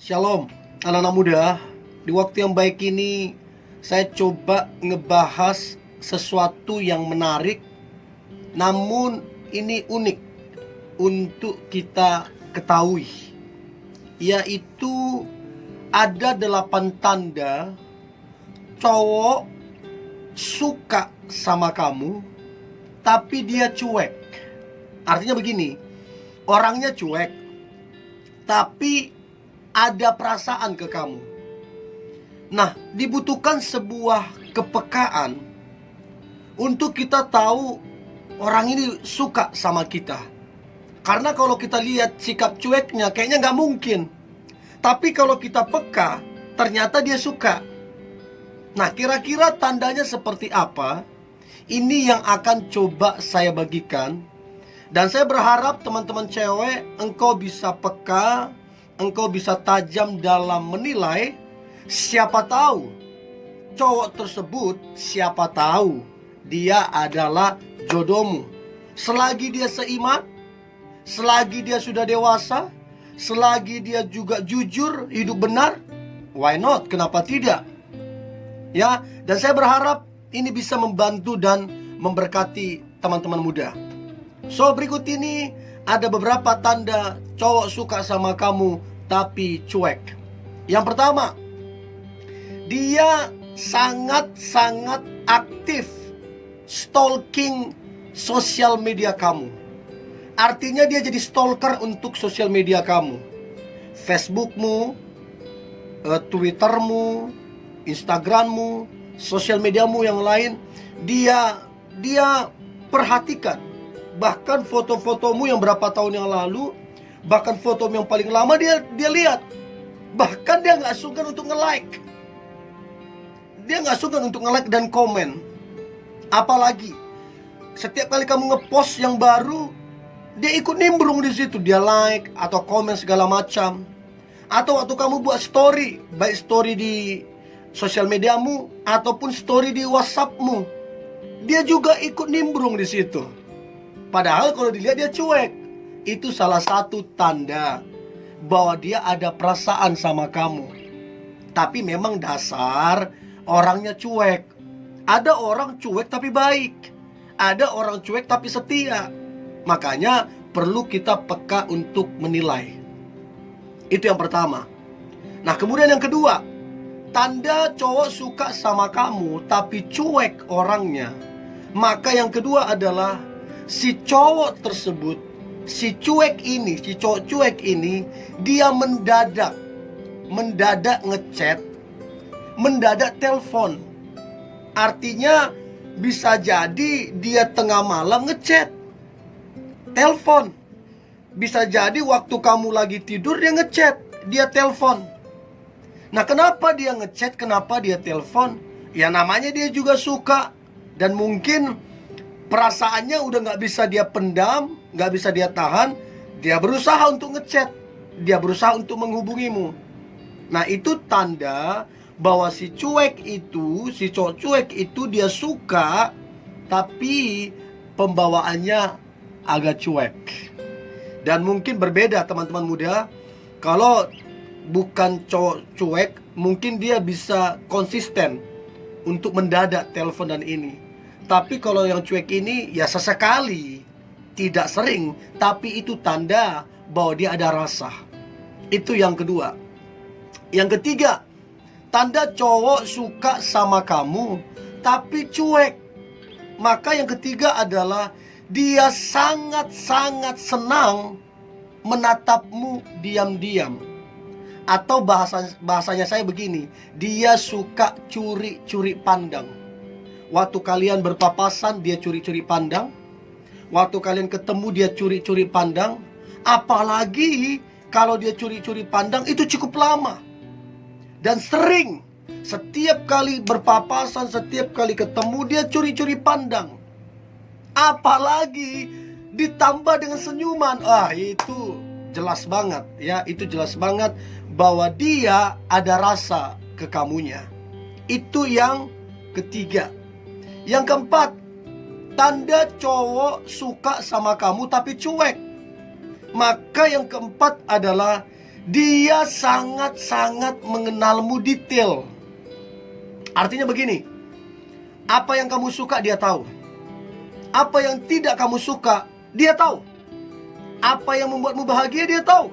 Shalom, anak-anak muda. Di waktu yang baik ini, saya coba ngebahas sesuatu yang menarik, namun ini unik untuk kita ketahui, yaitu ada 8 tanda cowok suka sama kamu, tapi dia cuek. Artinya begini, orangnya cuek, tapi ada perasaan ke kamu. Nah, dibutuhkan sebuah kepekaan untuk kita tahu orang ini suka sama kita. Karena kalau kita lihat sikap cueknya, kayaknya nggak mungkin. Tapi kalau kita peka, ternyata dia suka. Nah, kira-kira tandanya seperti apa? Ini yang akan coba saya bagikan. Dan saya berharap teman-teman cewek, engkau bisa peka, engkau bisa tajam dalam menilai. Siapa tahu cowok tersebut, siapa tahu dia adalah jodohmu. Selagi dia seiman, selagi dia sudah dewasa, selagi dia juga jujur, hidup benar, why not? Kenapa tidak? Ya, dan saya berharap ini bisa membantu dan memberkati teman-teman muda. So, berikut ini ada beberapa tanda cowok suka sama kamu tapi cuek. Yang pertama, dia sangat-sangat aktif stalking sosial media kamu. Artinya dia jadi stalker untuk sosial media kamu. Facebookmu, Twittermu, Instagrammu, sosial mediamu yang lain. Dia perhatikan. Bahkan foto-fotomu yang berapa tahun yang lalu, bahkan fotomu yang paling lama dia lihat. Bahkan dia nggak sungkan untuk nge-like. Dia nggak sungkan untuk nge-like dan komen. Apalagi setiap kali kamu nge-post yang baru, dia ikut nimbrung di situ. Dia like atau komen segala macam. Atau waktu kamu buat story, baik story di sosial mediamu ataupun story di WhatsAppmu, dia juga ikut nimbrung di situ. Padahal kalau dilihat dia cuek. Itu salah satu tanda bahwa dia ada perasaan sama kamu. Tapi memang dasar orangnya cuek. Ada orang cuek tapi baik. Ada orang cuek tapi setia. Makanya perlu kita peka untuk menilai. Itu yang pertama. Nah, kemudian yang kedua, tanda cowok suka sama kamu tapi cuek orangnya. Maka yang kedua adalah si cowok tersebut, si cowok cuek ini, dia mendadak ngechat, mendadak telepon. Artinya bisa jadi dia tengah malam ngechat, telepon. Bisa jadi waktu kamu lagi tidur dia ngechat, dia telepon. Nah, kenapa dia ngechat, kenapa dia telepon? Ya namanya dia juga suka. Dan mungkin perasaannya udah gak bisa dia pendam, gak bisa dia tahan. Dia berusaha untuk ngechat, dia berusaha untuk menghubungimu. Nah, itu tanda bahwa si cowok cuek itu dia suka, tapi pembawaannya agak cuek. Dan mungkin berbeda teman-teman muda. Kalau bukan cowok cuek, mungkin dia bisa konsisten untuk mendadak telepon dan ini. Tapi kalau yang cuek ini ya sesekali, tidak sering, tapi itu tanda bahwa dia ada rasa. Itu yang kedua. Yang ketiga, tanda cowok suka sama kamu tapi cuek. Maka yang ketiga adalah dia sangat-sangat senang menatapmu diam-diam. Atau bahasanya saya begini, dia suka curi-curi pandang. Waktu kalian berpapasan, dia curi-curi pandang. Waktu kalian ketemu, dia curi-curi pandang. Apalagi kalau dia curi-curi pandang, itu cukup lama. Dan sering, setiap kali berpapasan, setiap kali ketemu, dia curi-curi pandang. Apalagi ditambah dengan senyuman. Itu jelas banget ya. Itu jelas banget bahwa dia ada rasa ke kamunya. Itu yang ketiga. Yang keempat, tanda cowok suka sama kamu tapi cuek. Maka yang keempat adalah Dia sangat-sangat mengenalmu detail. Artinya begini, apa yang kamu suka dia tahu. Apa yang tidak kamu suka dia tahu. Apa yang membuatmu bahagia dia tahu.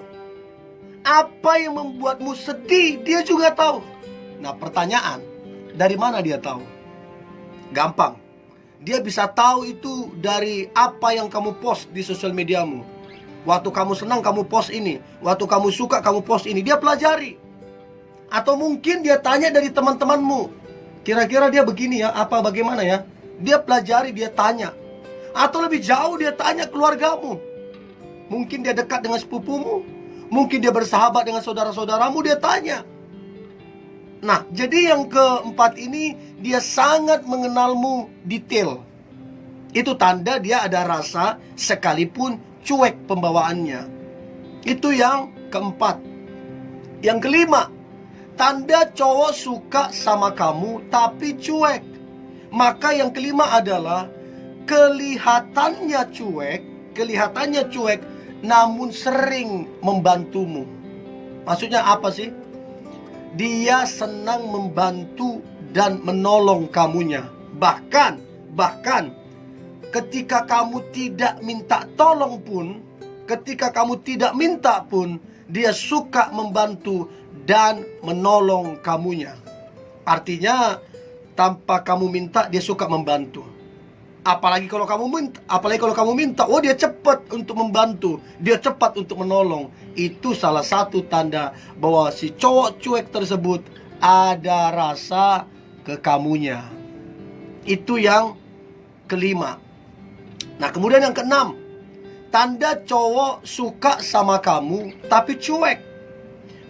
Apa yang membuatmu sedih dia juga tahu. Nah, pertanyaan, dari mana dia tahu? Gampang. Dia bisa tahu itu dari apa yang kamu post di sosial mediamu. Waktu kamu senang kamu post ini, waktu kamu suka kamu post ini. Dia pelajari. Atau mungkin dia tanya dari teman-temanmu, kira-kira dia begini ya, apa bagaimana ya. Dia pelajari, dia tanya. Atau lebih jauh dia tanya keluargamu. Mungkin dia dekat dengan sepupumu, mungkin dia bersahabat dengan saudara-saudaramu, dia tanya. Nah, jadi yang keempat ini, dia sangat mengenalmu detail. Itu tanda dia ada rasa sekalipun cuek pembawaannya. Itu yang keempat. Yang kelima, tanda cowok suka sama kamu tapi cuek. Maka yang kelima adalah kelihatannya cuek namun sering membantumu. Maksudnya apa sih? Dia senang membantu dan menolong kamunya. Bahkan ketika kamu tidak minta tolong pun, ketika kamu tidak minta pun, dia suka membantu dan menolong kamunya. Artinya tanpa kamu minta dia suka membantu. Apalagi kalau kamu minta, oh dia cepat untuk membantu, dia cepat untuk menolong. Itu salah satu tanda bahwa si cowok cuek tersebut ada rasa ke kamunya. Itu yang kelima. Nah, kemudian yang keenam, tanda cowok suka sama kamu tapi cuek.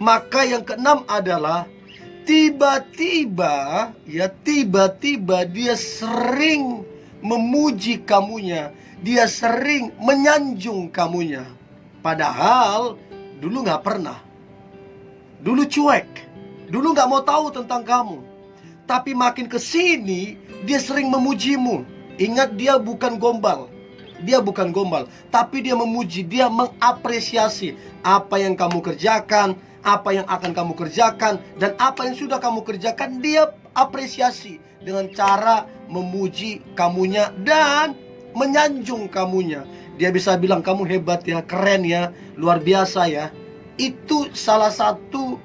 Maka yang keenam adalah tiba-tiba dia sering memuji kamunya, dia sering menyanjung kamunya. Padahal dulu gak pernah. Dulu cuek, dulu gak mau tahu tentang kamu. Tapi makin kesini dia sering memujimu. Ingat, dia bukan gombal. Tapi dia memuji, dia mengapresiasi apa yang kamu kerjakan, apa yang akan kamu kerjakan, dan apa yang sudah kamu kerjakan. Dia apresiasi dengan cara memuji kamunya dan menyanjung kamunya. Dia bisa bilang, kamu hebat ya, keren ya, luar biasa ya. Itu salah satu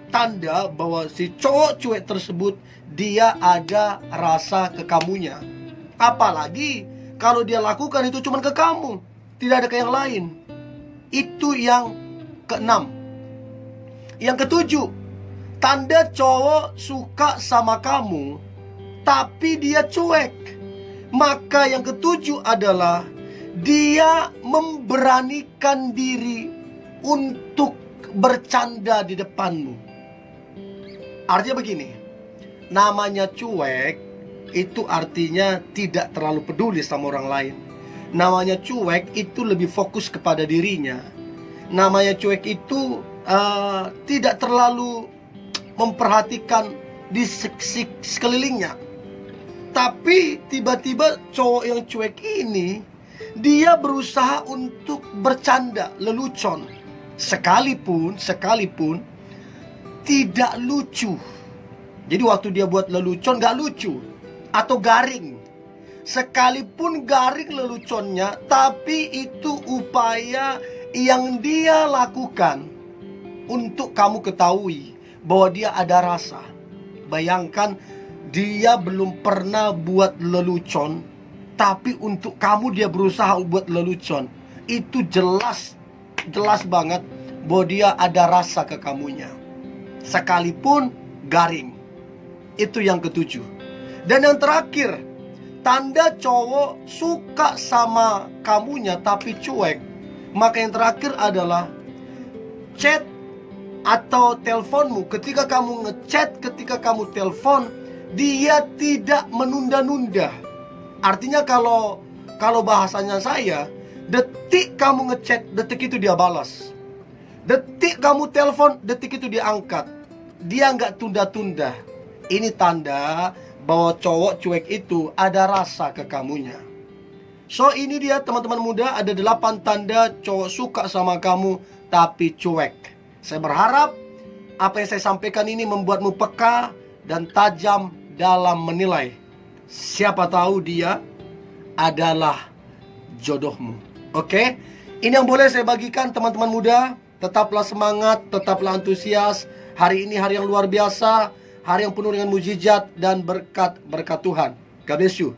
tanda bahwa si cowok cuek tersebut dia ada rasa ke kamunya. Apalagi kalau dia lakukan itu cuma ke kamu, tidak ada ke yang lain. Itu yang keenam. Yang ketujuh, tanda cowok suka sama kamu tapi dia cuek. Maka yang ketujuh adalah dia memberanikan diri untuk bercanda di depanmu. Artinya begini, namanya cuek itu artinya tidak terlalu peduli sama orang lain. Namanya cuek itu lebih fokus kepada dirinya. Namanya cuek itu tidak terlalu memperhatikan di sekelilingnya. Tapi tiba-tiba cowok yang cuek ini dia berusaha untuk bercanda, lelucon. Sekalipun tidak lucu. Jadi waktu dia buat lelucon gak lucu atau garing. Sekalipun garing leluconnya, tapi itu upaya yang dia lakukan untuk kamu ketahui bahwa dia ada rasa. Bayangkan, dia belum pernah buat lelucon, tapi untuk kamu dia berusaha buat lelucon. Itu jelas banget bahwa dia ada rasa ke kamunya, sekalipun garing. Itu yang ketujuh. Dan yang terakhir, tanda cowok suka sama kamunya tapi cuek. Maka yang terakhir adalah chat atau teleponmu. Ketika kamu ngechat, ketika kamu telepon, dia tidak menunda-nunda. Artinya kalau bahasanya saya, detik kamu ngechat, detik itu dia balas. Detik kamu telepon, detik itu dia angkat. Dia nggak tunda-tunda. Ini tanda bahwa cowok cuek itu ada rasa ke kamunya. So ini dia teman-teman muda, ada 8 tanda cowok suka sama kamu tapi cuek. Saya berharap apa yang saya sampaikan ini membuatmu peka dan tajam dalam menilai. Siapa tahu dia adalah jodohmu. Oke? Ini yang boleh saya bagikan teman-teman muda. Tetaplah semangat, tetaplah antusias. Hari ini hari yang luar biasa, hari yang penuh dengan mujizat dan berkat-berkat Tuhan. God bless you.